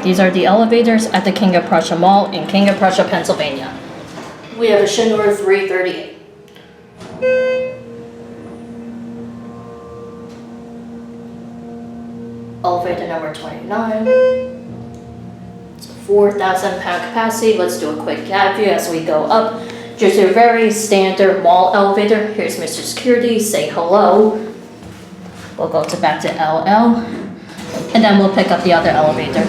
These are the elevators at the King of Prussia Mall in King of Prussia, Pennsylvania. We have a Schindler 330A. Elevator number 29. It's a 4,000 pound capacity. Let's do a quick cab view as we go up. Just a very standard mall elevator. Here's Mr. Security, say hello. We'll go back to LL, and then we'll pick up the other elevator.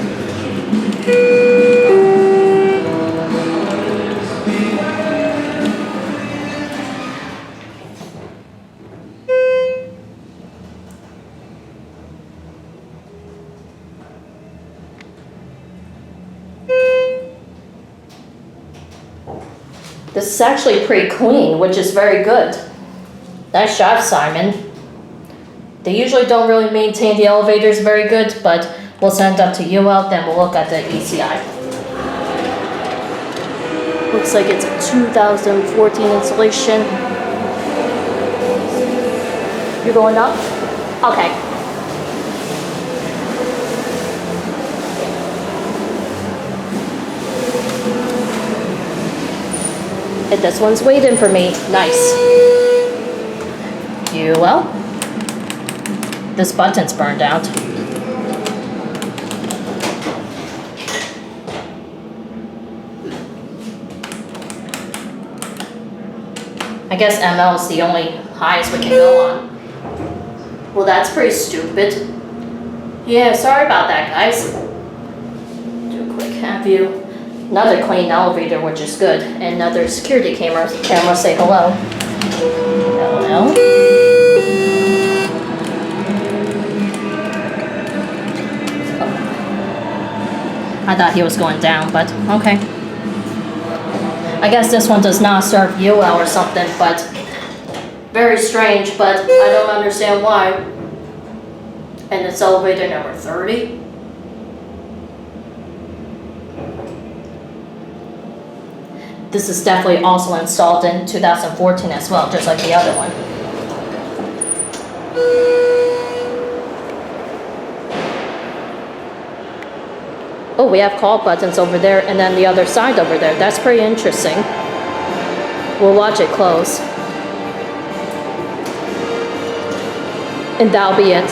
This is actually pretty clean, which is very good. Nice job, Simon. They usually don't really maintain the elevators very good, but we'll send it up to UL, then we'll look at the ECI. Looks like it's a 2014 installation. You're going up? Okay. And this one's waiting for me. Nice. UL. This button's burned out. I guess ML is the only highest we can go on. Well, that's pretty stupid. Yeah, sorry about that, guys. Do a quick cab view. Another clean elevator, which is good. And another security camera. Camera, say hello. Hello. I thought he was going down, but okay. I guess this one does not serve UL or something, but very strange, but I don't understand why. And it's elevator number 30. This is definitely also installed in 2014 as well, just like the other one. Oh, we have call buttons over there and then the other side over there. That's pretty interesting. We'll watch it close. And that'll be it.